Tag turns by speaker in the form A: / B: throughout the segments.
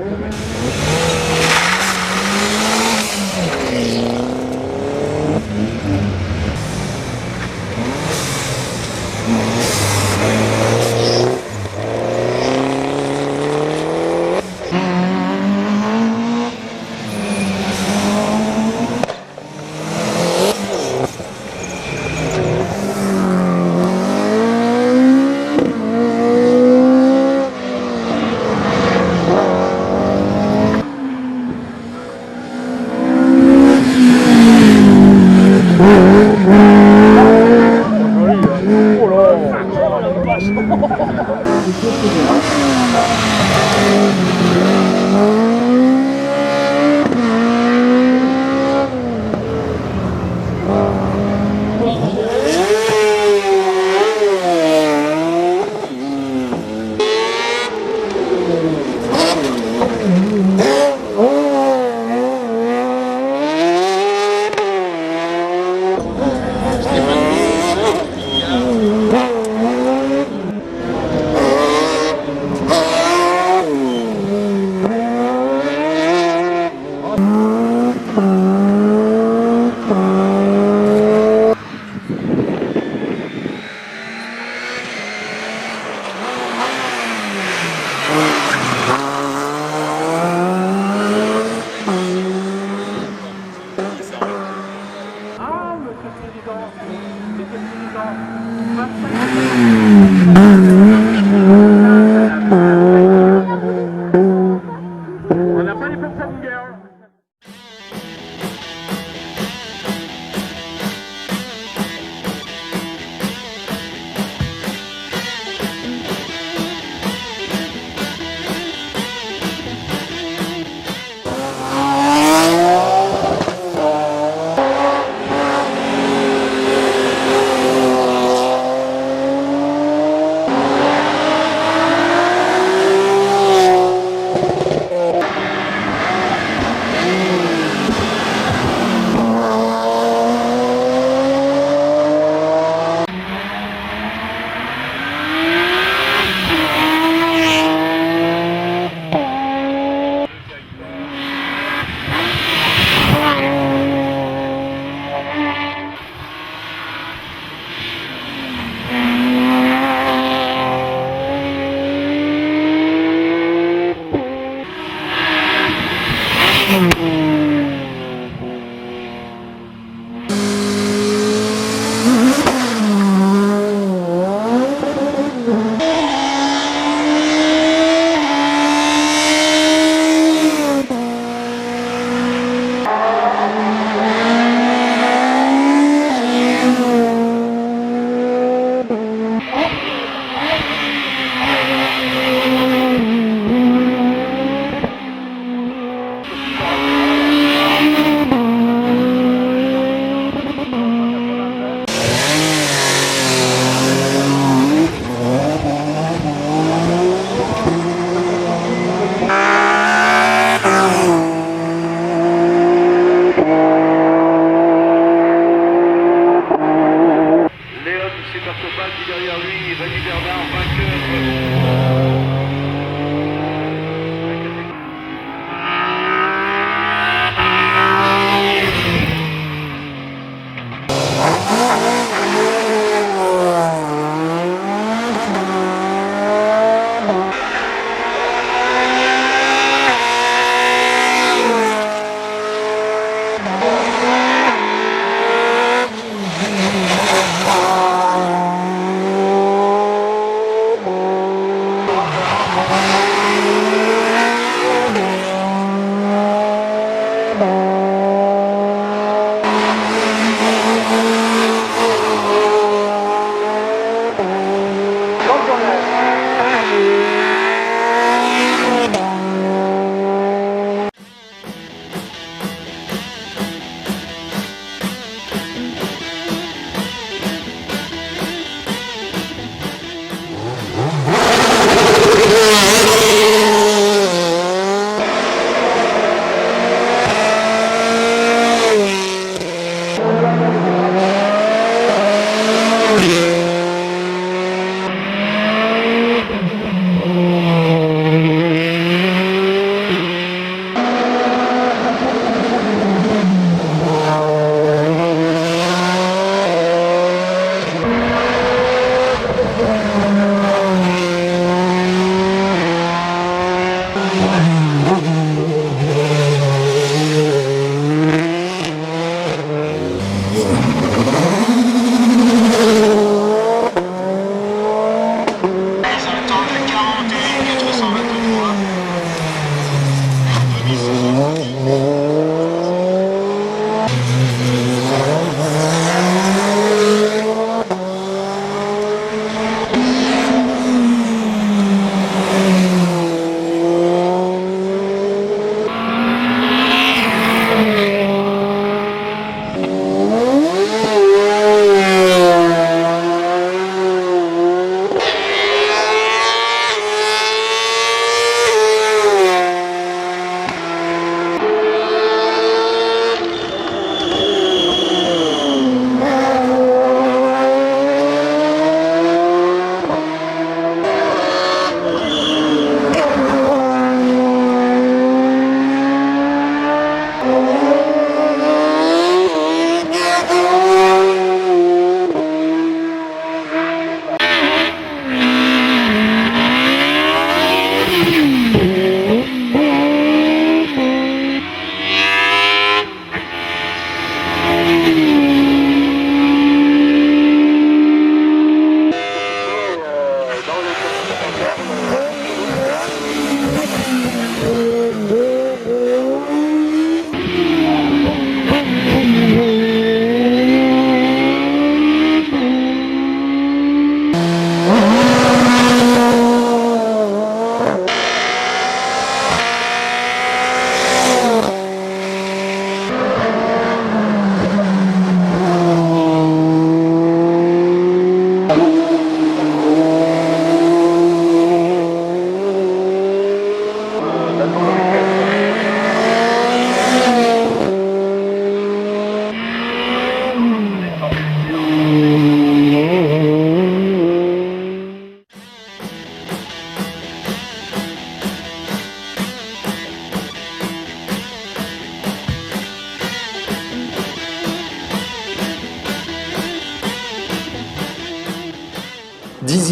A: On n'a pas les pommes à guerre.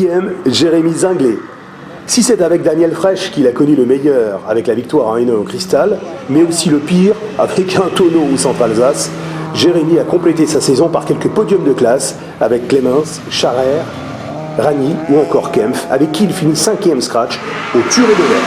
B: 10e, Jérémy Zinglé. Si c'est avec Daniel Frech qu'il a connu le meilleur avec la victoire 1-1 au Cristal, mais aussi le pire avec un tonneau au Centre-Alsace, Jérémy a complété sa saison par quelques podiums de classe avec Clemens, Scharrer, Ragny ou encore Kempf, avec qui il finit 5e scratch au Turé-de-Mer.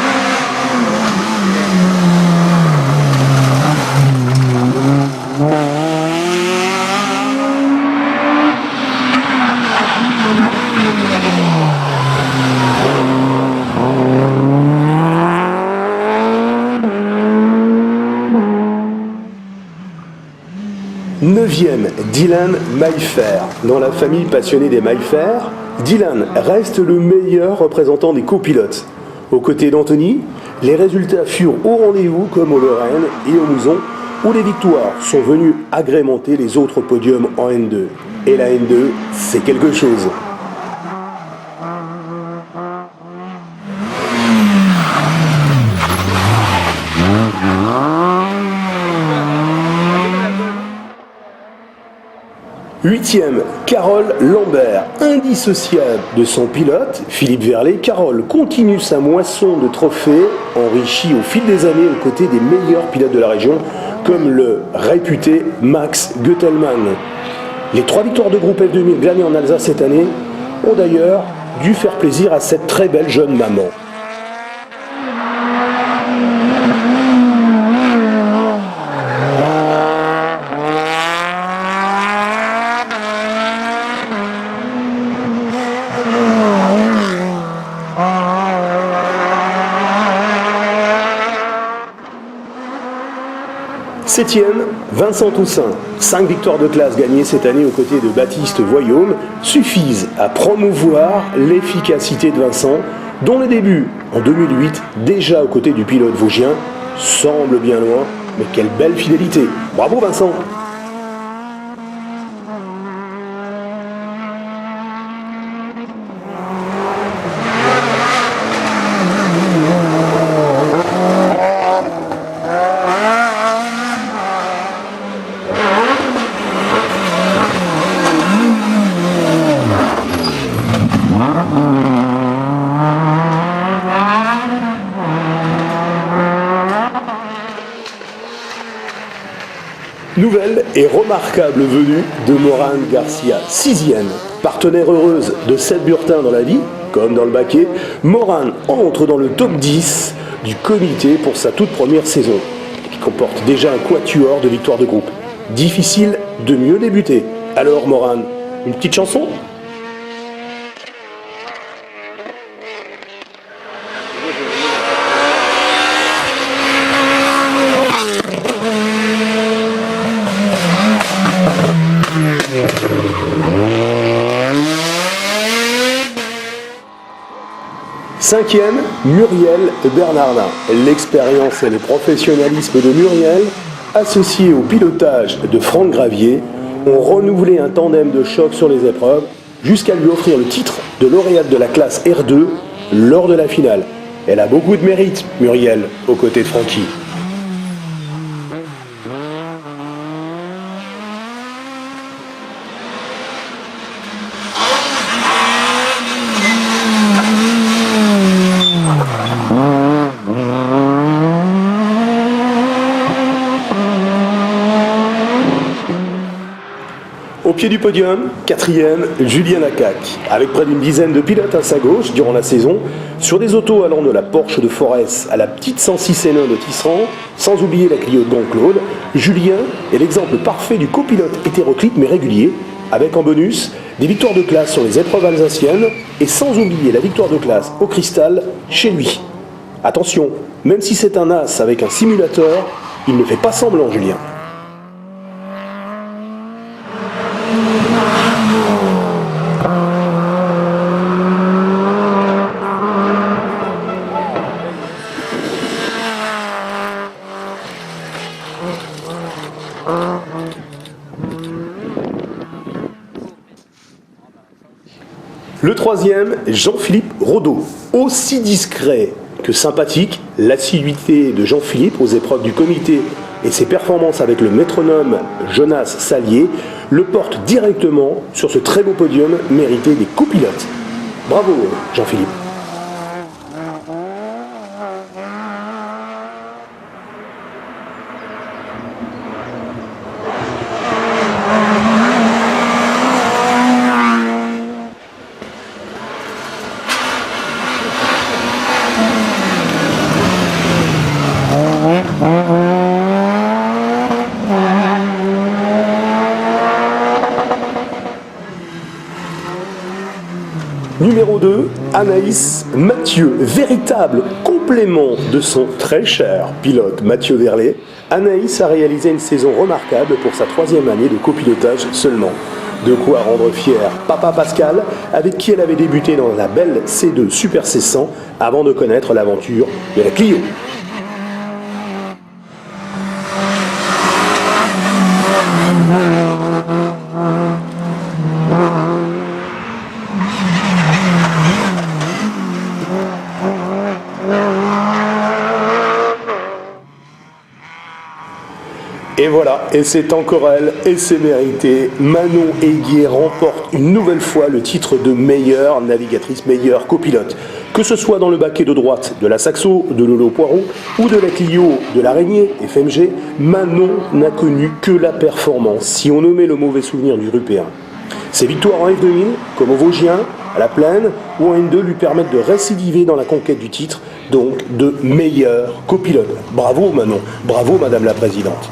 B: Neuvième, Dylan Maillefer. Dans la famille passionnée des Maillefer, Dylan reste le meilleur représentant des copilotes. Aux côtés d'Anthony, les résultats furent au rendez-vous comme au Lorraine et au Mouzon, où les victoires sont venues agrémenter les autres podiums en N2. Et la N2, c'est quelque chose. Huitième, Carole Lambert. Indissociable de son pilote, Philippe Verlet, Carole continue sa moisson de trophées, enrichie au fil des années aux côtés des meilleurs pilotes de la région, comme le réputé Max Göttelmann. Les 3 victoires de groupe F2000 gagnées en Alsace cette année ont d'ailleurs dû faire plaisir à cette très belle jeune maman. Septième, Vincent Toussaint. 5 victoires de classe gagnées cette année aux côtés de Baptiste Voyaume suffisent à promouvoir l'efficacité de Vincent, dont les débuts en 2008, déjà aux côtés du pilote vosgien, semblent bien loin, mais quelle belle fidélité. Bravo Vincent! Nouvelle et remarquable venue de Morane Garcia, 6e. Partenaire heureuse de 7 bulletins dans la vie, comme dans le baquet, Morane entre dans le top 10 du comité pour sa toute première saison, qui comporte déjà un quatuor de victoires de groupe. Difficile de mieux débuter. Alors Morane, une petite chanson ? Cinquième, Muriel Bernardin. L'expérience et le professionnalisme de Muriel, associés au pilotage de Franck Gravier, ont renouvelé un tandem de choc sur les épreuves jusqu'à lui offrir le titre de lauréate de la classe R2 lors de la finale. Elle a beaucoup de mérite, Muriel, aux côtés de Francky. Au pied du podium, 4e, Julien Lacac, avec près d'une dizaine de pilotes à sa gauche durant la saison, sur des autos allant de la Porsche de Forest à la petite 106 N1 de Tisserand, sans oublier la Clio de Don-Claude, Julien est l'exemple parfait du copilote hétéroclite mais régulier, avec en bonus des victoires de classe sur les épreuves alsaciennes et sans oublier la victoire de classe au Cristal chez lui. Attention, même si c'est un as avec un simulateur, il ne fait pas semblant, Julien. Le 3e, Jean-Philippe Rodeau. Aussi discret que sympathique, l'assiduité de Jean-Philippe aux épreuves du comité et ses performances avec le métronome Jonas Salier le portent directement sur ce très beau podium mérité des copilotes. Bravo Jean-Philippe. Numéro 2, Anaïs Mathieu, véritable complément de son très cher pilote Mathieu Verlet. Anaïs a réalisé une saison remarquable pour sa 3e année de copilotage seulement. De quoi rendre fier Papa Pascal, avec qui elle avait débuté dans la belle C2 Super C100 avant de connaître l'aventure de la Clio. Et voilà, et c'est encore elle, et c'est mérité. Manon Aiguier remporte une nouvelle fois le titre de meilleure navigatrice, meilleure copilote. Que ce soit dans le baquet de droite de la Saxo, de Lolo Poirot, ou de la Clio de l'Araignée, FMG, Manon n'a connu que la performance, si on nommait le mauvais souvenir du Rupéen. Ses victoires en F2000, comme au Vosgien, à la Plaine ou en N2 lui permettent de récidiver dans la conquête du titre, donc de meilleure copilote. Bravo Manon, bravo Madame la Présidente.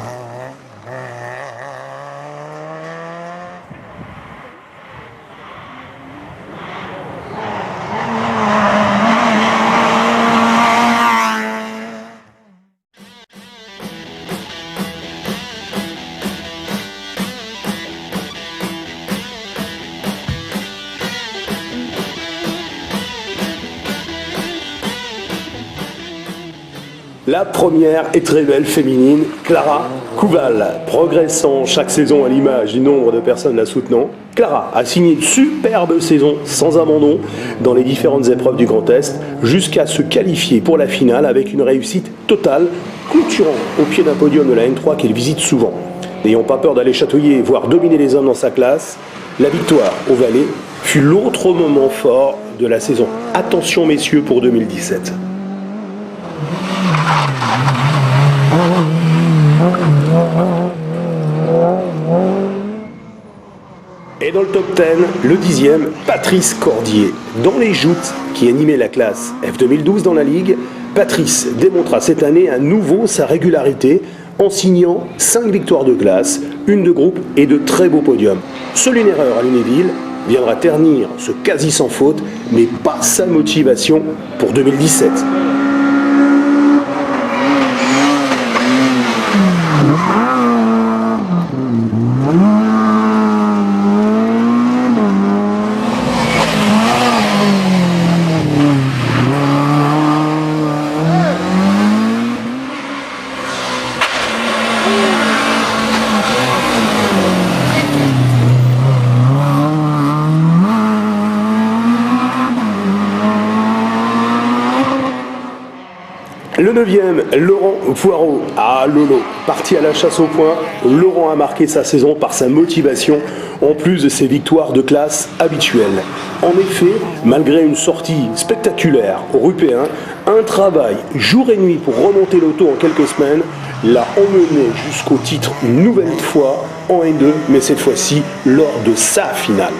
B: La première et très belle féminine, Clara Couval, progressant chaque saison à l'image du nombre de personnes la soutenant. Clara a signé une superbe saison sans abandon dans les différentes épreuves du Grand Est, jusqu'à se qualifier pour la finale avec une réussite totale, clôturant au pied d'un podium de la N3 qu'elle visite souvent. N'ayant pas peur d'aller chatouiller, voire dominer les hommes dans sa classe, la victoire au Valais fut l'autre moment fort de la saison. Attention messieurs pour 2017. Et dans le top 10, le 10e, Patrice Cordier. Dans les joutes qui animaient la classe F2012 dans la Ligue, Patrice démontra cette année à nouveau sa régularité en signant 5 victoires de classe, une de groupe et de très beaux podiums. Seule une erreur à Lunéville viendra ternir ce quasi sans faute, mais pas sa motivation pour 2017. Le 9e, Laurent Poirot. Ah Lolo, parti à la chasse au point, Laurent a marqué sa saison par sa motivation, en plus de ses victoires de classe habituelles. En effet, malgré une sortie spectaculaire au Rupéen, un travail jour et nuit pour remonter l'auto en quelques semaines l'a emmené jusqu'au titre une nouvelle fois en N2, mais cette fois-ci lors de sa finale.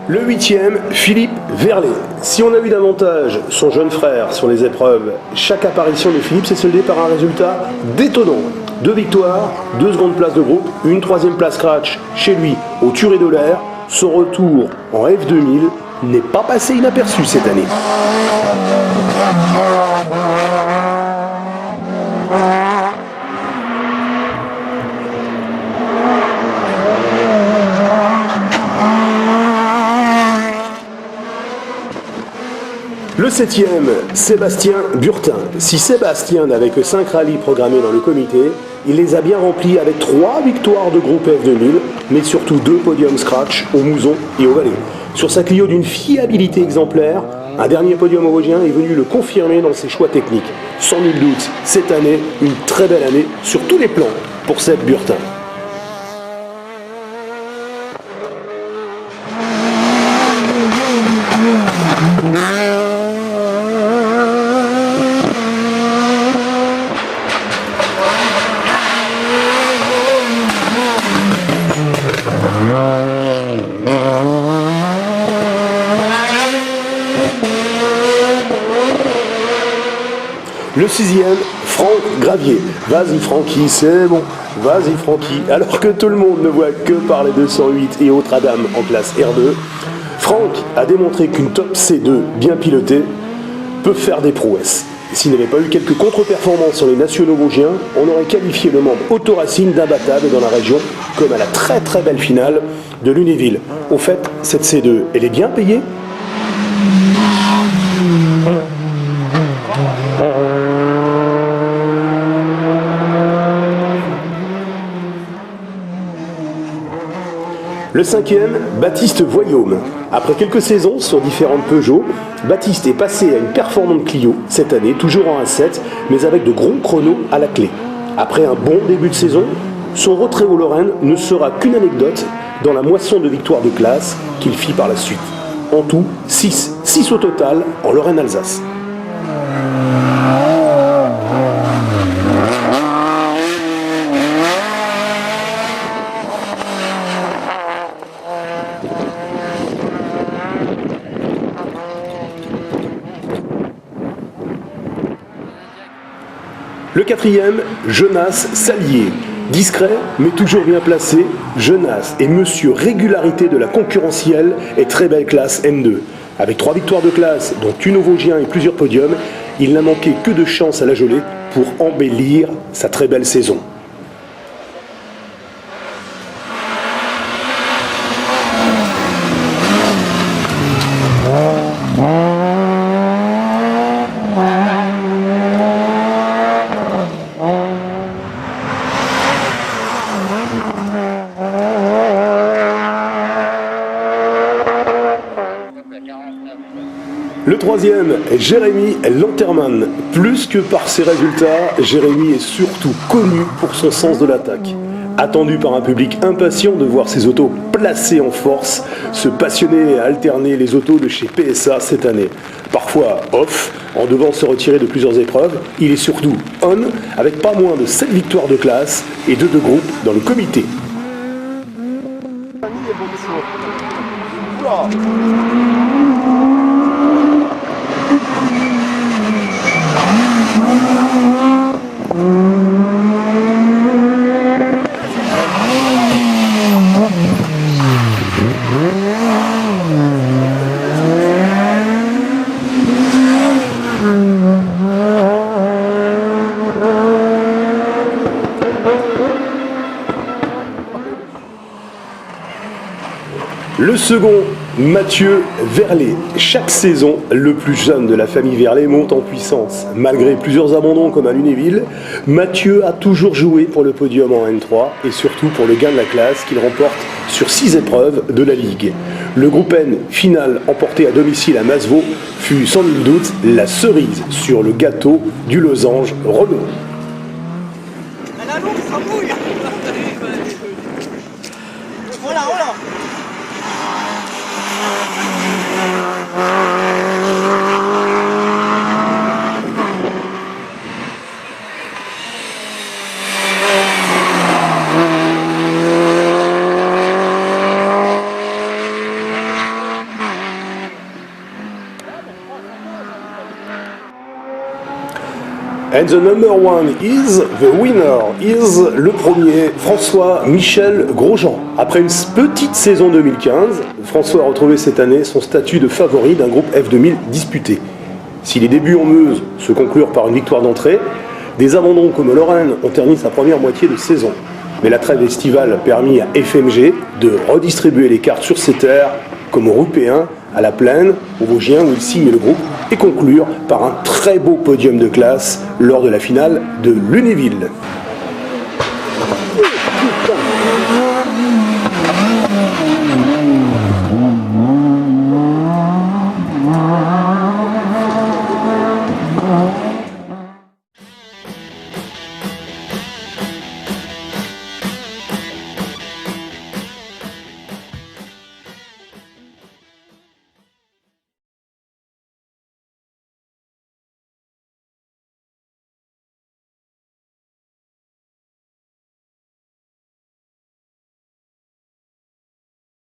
B: Le 8e, Philippe Verlet. Si on a vu davantage son jeune frère sur les épreuves, chaque apparition de Philippe s'est soldée par un résultat détonnant. 2 victoires, 2 secondes places de groupe, une 3e place scratch chez lui au Turé de l'air. Son retour en F2000 n'est pas passé inaperçu cette année. Le 7e, Sébastien Burtin. Si Sébastien n'avait que 5 rallyes programmés dans le comité, il les a bien remplis avec 3 victoires de groupe F2000, mais surtout 2 podiums scratch au Mouzon et au Valais. Sur sa Clio d'une fiabilité exemplaire, Un dernier podium au Vosgien est venu le confirmer dans ses choix techniques. Sans nul doute, cette année, une très belle année sur tous les plans pour Seb Burtin. Le 6e, Franck Gravier. Vas-y Francky, c'est bon. Vas-y Francky. Alors que tout le monde ne voit que par les 208 et autres Adam en classe R2, Franck a démontré qu'une top C2 bien pilotée peut faire des prouesses. S'il n'avait pas eu quelques contre-performances sur les nationaux vosgiens, on aurait qualifié le membre Otto Racine d'imbattable dans la région, comme à la très très belle finale de Lunéville. Au fait, cette C2, elle est bien payée ? Le 5e, Baptiste Voyaume. Après quelques saisons sur différentes Peugeot, Baptiste est passé à une performante Clio cette année, toujours en 1.7, mais avec de gros chronos à la clé. Après un bon début de saison, son retrait au Lorraine ne sera qu'une anecdote dans la moisson de victoires de classe qu'il fit par la suite. En tout, 6 au total en Lorraine-Alsace. Le 4e, Jonas Salier. Discret, mais toujours bien placé, Jonas est monsieur régularité de la concurrentielle et très belle classe M2. Avec 3 victoires de classe, dont une au Vosgien et plusieurs podiums, il n'a manqué que de chance à la gelée pour embellir sa très belle saison. Le 3e, Jérémy Lanterman. Plus que par ses résultats, Jérémy est surtout connu pour son sens de l'attaque. Attendu par un public impatient de voir ses autos placées en force, se passionner et alterner les autos de chez PSA cette année. Parfois off, en devant se retirer de plusieurs épreuves, il est surtout on, avec pas moins de 7 victoires de classe et 2 de groupe dans le comité. Le second, Mathieu Verlet. Chaque saison, le plus jeune de la famille Verlet monte en puissance. Malgré plusieurs abandons comme à Lunéville, Mathieu a toujours joué pour le podium en N3 et surtout pour le gain de la classe qu'il remporte sur 6 épreuves de la Ligue. Le groupe N final emporté à domicile à Masevaux fut sans nul doute la cerise sur le gâteau du losange Renault.
C: Voilà.
B: And the number one is, the winner is le premier, François-Michel Grosjean. Après une petite saison 2015, François a retrouvé cette année son statut de favori d'un groupe F2000 disputé. Si les débuts en Meuse se conclurent par une victoire d'entrée, des abandons comme Lorraine ont terni sa première moitié de saison. Mais la trêve estivale a permis à FMG de redistribuer les cartes sur ses terres, comme au Rupéen, à la Plaine, au Vosgien où il signe le groupe, et conclure par un très beau podium de classe lors de la finale de Lunéville.